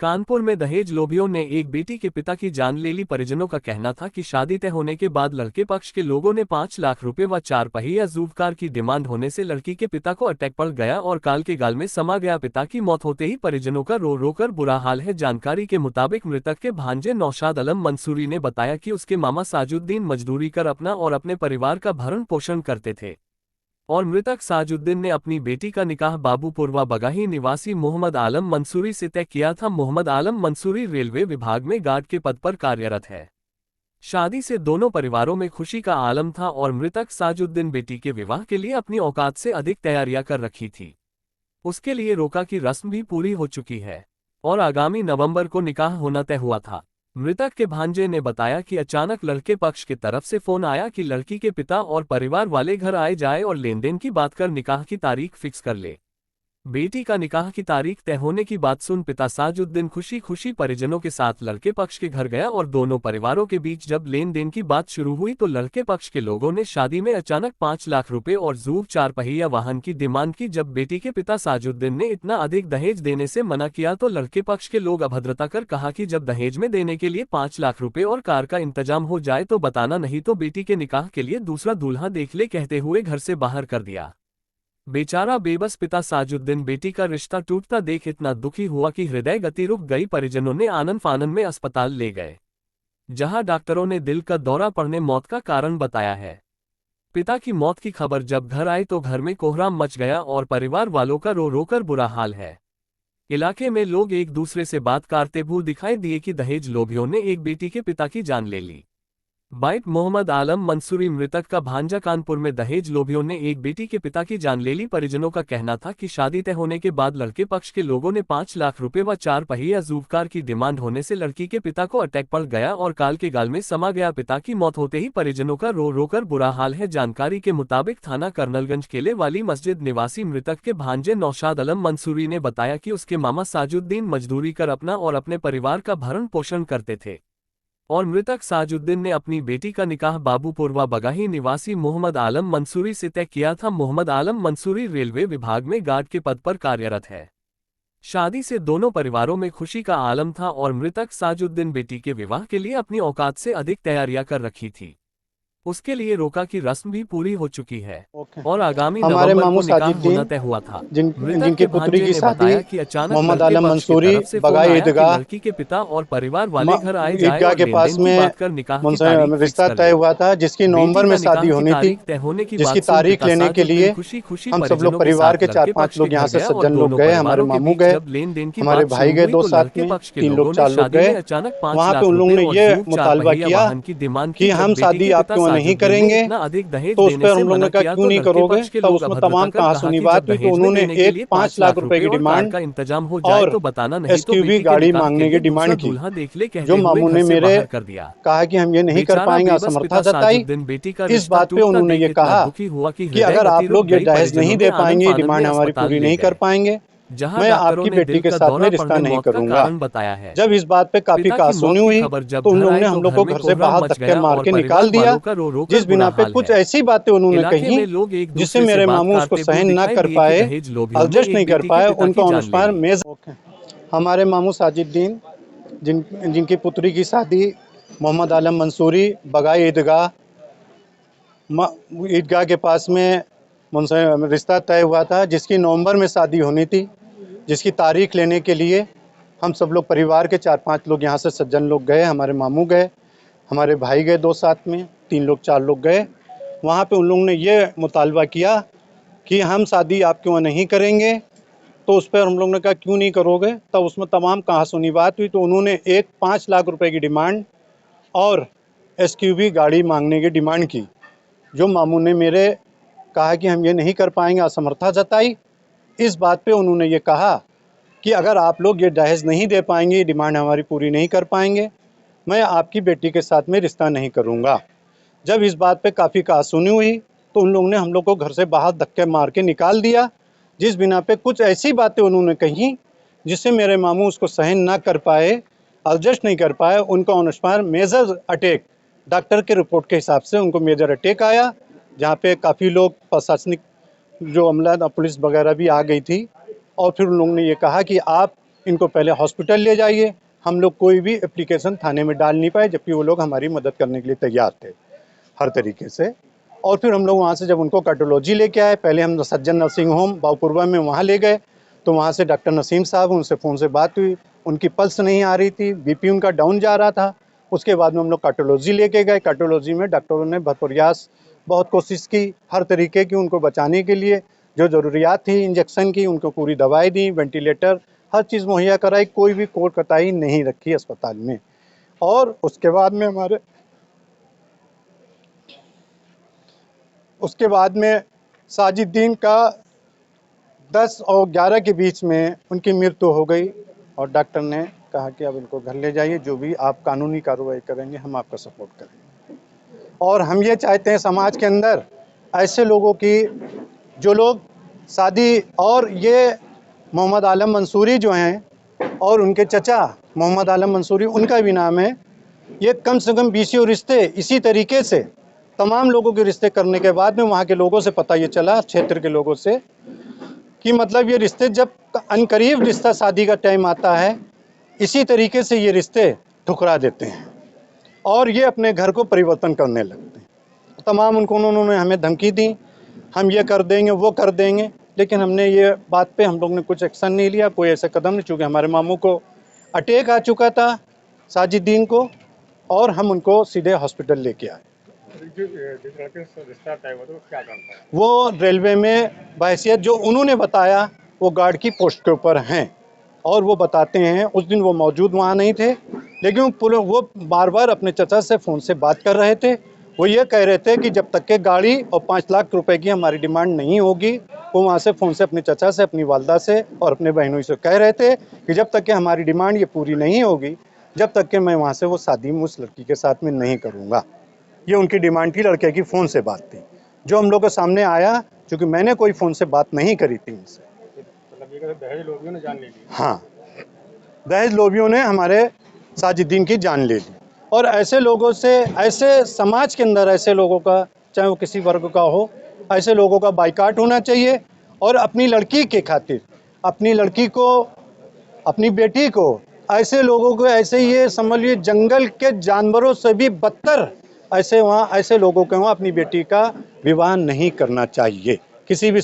कानपुर में दहेज लोभियों ने एक बेटी के पिता की जान ले ली। परिजनों का कहना था कि शादी तय होने के बाद लड़के पक्ष के लोगों ने 5 लाख रुपए व 4 पहिया ज़ूव कार की डिमांड होने से लड़की के पिता को अटैक पड़ गया और काल के गाल में समा गया। पिता की मौत होते ही परिजनों का रो रो कर बुरा हाल है। जानकारी के मुताबिक मृतक के भांजे नौशाद आलम मंसूरी ने बताया कि उसके मामा साजुद्दीन मजदूरी कर अपना और अपने परिवार का भरण पोषण करते थे और मृतक साजुद्दीन ने अपनी बेटी का निकाह बाबूपुर व बगाही निवासी मोहम्मद आलम मंसूरी से तय किया था। मोहम्मद आलम मंसूरी रेलवे विभाग में गार्ड के पद पर कार्यरत है। शादी से दोनों परिवारों में खुशी का आलम था और मृतक साजुद्दीन बेटी के विवाह के लिए अपनी औकात से अधिक तैयारियां कर रखी थी। उसके लिए रोका की रस्म भी पूरी हो चुकी है और आगामी नवंबर को निकाह होना तय हुआ था। मृतक के भांजे ने बताया कि अचानक लड़के पक्ष की तरफ से फोन आया कि लड़की के पिता और परिवार वाले घर आए जाए और लेन देन की बात कर निकाह की तारीख फिक्स कर ले। बेटी का निकाह की तारीख तय होने की बात सुन पिता साजुद्दीन खुशी खुशी परिजनों के साथ लड़के पक्ष के घर गया और दोनों परिवारों के बीच जब लेन देन की बात शुरू हुई तो लड़के पक्ष के लोगों ने शादी में अचानक 5 लाख रुपए और ज़ूव 4 पहिया वाहन की डिमांड की। जब बेटी के पिता साजुद्दीन ने इतना अधिक दहेज देने से मना किया तो लड़के पक्ष के लोग अभद्रता कर कहा कि जब दहेज में देने के लिए 5 लाख रुपए और कार का इंतजाम हो जाए तो बताना, नहीं तो बेटी के निकाह के लिए दूसरा दूल्हा देख ले, कहते हुए घर से बाहर कर दिया। बेचारा बेबस पिता साजुद्दीन बेटी का रिश्ता टूटता देख इतना दुखी हुआ कि हृदय गति रुक गई। परिजनों ने आनन फानन में अस्पताल ले गए, जहां डॉक्टरों ने दिल का दौरा पड़ने मौत का कारण बताया है। पिता की मौत की खबर जब घर आई तो घर में कोहराम मच गया और परिवार वालों का रो रो कर बुरा हाल है। इलाके में लोग एक दूसरे से बात करते हुए दिखाई दिए कि दहेज लोभियों ने एक बेटी के पिता की जान ले ली। बाइट मोहम्मद आलम मंसूरी मृतक का भांजा। कानपुर में दहेज लोभियों ने एक बेटी के पिता की जान ले ली। परिजनों का कहना था कि शादी तय होने के बाद लड़के पक्ष के लोगों ने 5 लाख रुपए व 4 पहिया ज़ूव कार की डिमांड होने से लड़की के पिता को अटैक पड़ गया और काल के गाल में समा गया। पिता की मौत होते ही परिजनों का रो रो कर बुरा हाल है। जानकारी के मुताबिक थाना कर्नलगंज केले वाली मस्जिद निवासी मृतक के भांजे नौशाद आलम मंसूरी ने बताया कि उसके मामा साजुद्दीन मजदूरी कर अपना और अपने परिवार का भरण पोषण करते थे और मृतक साजुद्दीन ने अपनी बेटी का निकाह बाबूपुर व बगाही निवासी मोहम्मद आलम मंसूरी से तय किया था। मोहम्मद आलम मंसूरी रेलवे विभाग में गार्ड के पद पर कार्यरत है। शादी से दोनों परिवारों में खुशी का आलम था और मृतक साजुद्दीन बेटी के विवाह के लिए अपनी औकात से अधिक तैयारियां कर रखी थी। उसके लिए रोका की रस्म भी पूरी हो चुकी है और आगामी हमारे नवंबर मामू को निकाह साजिद्दीन होना तय हुआ था। जिनकी पुत्री की शादी बताया कि अचानक मोहम्मद लड़के आलम पक्ष की मंसूरी तरफ से फोन बगाई आया कि ईदगाह लड़की के पिता और परिवार वाले घर आए जाए ईदगाह और के लेन पास देन की में बात कर निकाह की तारीख फिक्स रिश्ता कर तय ले। हुआ था, जिसकी नवंबर में शादी होनी थी, तय होने की जिसकी बात सुन तारीख पिता लेने के साजुद्दीन लिए खुशी खुशी हम सब लोग परिजनों के परिवार साथ के लड़के 4-5 पक्ष के लोग यहाँ घर से गया और सज्जन लोग दोनों गए, हमारे परिवारों के मामू बीच गए, जब लेन देन की हमारे बात भाई शुरू गए, हुई दो तो साथ लड़के में पक्ष के 3 लोग लोगों ने 4 लोग शादी गए। में अचानक 5 वहाँ पे लाख उन लोगों रुपए ने और ये ज़ूव 4 मुतालबा पहिया किया वाहन की डिमांड की। कि जब हम बेटी शादी के पिता आपके वहाँ नहीं साजुद्दीन ने करेंगे, इतना अधिक दहेज तो उस देने पर से हम लोग मना ने कहा किया क्यों तो नहीं लड़के करोगे, पक्ष के तब लोग उसमें अभद्रता तमाम कर कहा कहा सुनी कि जब बात हुई तो दहेज में उन्होंने देने के एक लिए 5 5 लाख लाख रुपए रुपए की और कार डिमांड का इंतजाम हो जाए और तो बताना, नहीं तो एसक्यूवी बेटी के गाड़ी निकाह के मांगने लिए की दूसरा डिमांड की। दूल्हा देख ले, जो कहते हुए मामू घर ने से मेरे बाहर कर दिया। कहा कि हम ये नहीं कर बेचारा पाएंगे, बेबस असमर्थता पिता जताई। साजुद्दीन बेटी का इस रिश्ता बात पे टूटता उन्होंने देख ये इतना कहा दुखी हुआ कि कि हृदय अगर गति आप रुक लोग ये गई। दहेज परिजनों नहीं ने दे आनन पाएंगे, फानन में डिमांड हमारी अस्पताल पूरी ले नहीं कर गए, पाएंगे, जहां मैं डॉक्टरों आपकी ने बेटी दिल के का साथ में दौरा रिश्ता पड़ने नहीं मौत का करूंगा। कारण बताया है। जब इस बात पे काफी पिता की कहासुनी मौत की हुई खबर जब तो उन घर लोगों आई ने तो हम लोग घर को में घर से कोहराम बाहर मच धक्के गया मार और के परिवार निकाल दिया, वालों का रो रो कर जिस बुरा बिना पे हाल कुछ है। ऐसी बातें उन्होंने इलाके कही में लोग एक जिससे दूसरे से मेरे बात मामू उसको करते हुए सहन ना दिखाई कर दिए कि पाए, दहेज लोभियों ने एडजस्ट नहीं एक कर बेटी के पाए, पिता उनका की ऑन जान ले एक्सपायर ली। मेज। हमारे मामू साजिद्दीन जिनकी पुत्री की शादी मोहम्मद आलम मंसूरी बगाई ईदगाह के पास में मुझसे रिश्ता तय हुआ था, जिसकी नवंबर में शादी होनी थी, जिसकी तारीख लेने के लिए हम सब लोग परिवार के 4-5 लोग यहाँ से सज्जन लोग गए, हमारे मामू गए, हमारे भाई गए, 2 साथ में 3 लोग 4 लोग गए। वहाँ पे उन लोगों ने ये मुतालबा किया कि हम शादी आपके वहाँ नहीं करेंगे, तो उस पर हम लोगों ने कहा क्यों नहीं करोगे, तब उसमें तमाम कहासुनी बात हुई तो उन्होंने एक 5 लाख रुपए की डिमांड और एसक्यूवी गाड़ी मांगने की डिमांड की। जो मामू ने मेरे कहा कि हम ये नहीं कर पाएंगे, असमर्थता जताई। इस बात पे उन्होंने ये कहा कि अगर आप लोग ये दहेज नहीं दे पाएंगे, डिमांड हमारी पूरी नहीं कर पाएंगे, मैं आपकी बेटी के साथ में रिश्ता नहीं करूँगा। जब इस बात पे काफ़ी कहासुनी हुई तो उन लोगों ने हम लोग को घर से बाहर धक्के मार के निकाल दिया, जिस बिना पे कुछ ऐसी बातें उन्होंने कही जिससे मेरे मामू उसको सहन ना कर पाए, एडजस्ट नहीं कर पाए। उनका on expire major attack, doctor के रिपोर्ट के हिसाब से उनको मेजर अटैक आया, जहाँ पे काफ़ी लोग प्रशासनिक जो अमला पुलिस वगैरह भी आ गई थी। और फिर उन लोगों ने ये कहा कि आप इनको पहले हॉस्पिटल ले जाइए। हम लोग कोई भी एप्लीकेशन थाने में डाल नहीं पाए, जबकि वो लोग हमारी मदद करने के लिए तैयार थे हर तरीके से। और फिर हम लोग वहाँ से जब उनको कार्डियोलॉजी लेके आए, पहले हम सज्जन नर्सिंग होम बावपुरवा में वहाँ ले गए, तो वहाँ से डॉक्टर नसीम साहब, उनसे फ़ोन से बात हुई, उनकी पल्स नहीं आ रही थी, बीपी उनका डाउन जा रहा था। उसके बाद में हम लोग कार्डियोलॉजी लेके गए। कार्डियोलॉजी में डॉक्टरों ने भरपूरियास बहुत कोशिश की हर तरीके की उनको बचाने के लिए, जो ज़रूरियात थी इंजेक्शन की उनको पूरी दवाई दी, वेंटिलेटर हर चीज़ मुहैया कराई, कोई भी कोताही नहीं रखी अस्पताल में। और उसके बाद में साजिद्दीन का 10 और 11 के बीच में उनकी मृत्यु हो गई और डॉक्टर ने कहा कि अब इनको घर ले जाइए, जो भी आप कानूनी कार्रवाई करेंगे हम आपका सपोर्ट करेंगे। और हम ये चाहते हैं समाज के अंदर ऐसे लोगों की, जो लोग शादी, और ये मोहम्मद आलम मंसूरी जो हैं और उनके चचा मोहम्मद आलम मंसूरी, उनका भी नाम है, ये कम से कम 20 रिश्ते इसी तरीके से तमाम लोगों के रिश्ते करने के बाद में वहाँ के लोगों से पता ये चला, क्षेत्र के लोगों से, कि मतलब ये रिश्ते जब अनकरीब रिश्ता शादी का टाइम आता है, इसी तरीके से ये रिश्ते ठुकरा देते हैं और ये अपने घर को परिवर्तन करने लगते हैं। तमाम उन्होंने हमें धमकी दी, हम ये कर देंगे वो कर देंगे, लेकिन हमने ये बात पे हम लोग ने कुछ एक्शन नहीं लिया, कोई ऐसा कदम नहीं, चूँकि हमारे मामू को अटैक आ चुका था साजिद्दीन को, और हम उनको सीधे हॉस्पिटल लेके आए। जिस लड़के से रिश्ता तय हुआ था वो क्या करता है? वो रेलवे में बहैसियत, जो उन्होंने बताया, वो गार्ड की पोस्ट के ऊपर हैं और वो बताते हैं, उस दिन वो मौजूद वहाँ नहीं थे, लेकिन वो बार बार अपने चचा से फ़ोन से बात कर रहे थे। वो ये कह रहे थे कि जब तक के गाड़ी और 5 लाख रुपए की हमारी डिमांड नहीं होगी, वो वहाँ से फ़ोन से अपने चचा से, अपनी वालदा से और अपने बहनों से कह रहे थे कि जब तक कि हमारी डिमांड ये पूरी नहीं होगी, जब तक कि मैं वहाँ से वो शादी उस लड़की के साथ में नहीं करूँगा। ये उनकी डिमांड थी, लड़के की फ़ोन से बात थी, जो हम लोग के सामने आया, क्योंकि मैंने कोई फ़ोन से बात नहीं करी थी इनसे। मतलब ये दहेज लोभियों ने जान ले ली। हाँ, दहेज लोभियों ने हमारे साजिद्दीन की जान ले ली। और ऐसे लोगों से, ऐसे समाज के अंदर ऐसे लोगों का, चाहे वो किसी वर्ग का हो, ऐसे लोगों का बाइकाट होना चाहिए। और अपनी लड़की के खातिर, अपनी लड़की को, अपनी बेटी को, ऐसे लोगों को, ऐसे ये समझ लीजिए जंगल के जानवरों से भी बदतर ऐसे लोगों के वहाँ अपनी बेटी का विवाह नहीं करना चाहिए किसी भी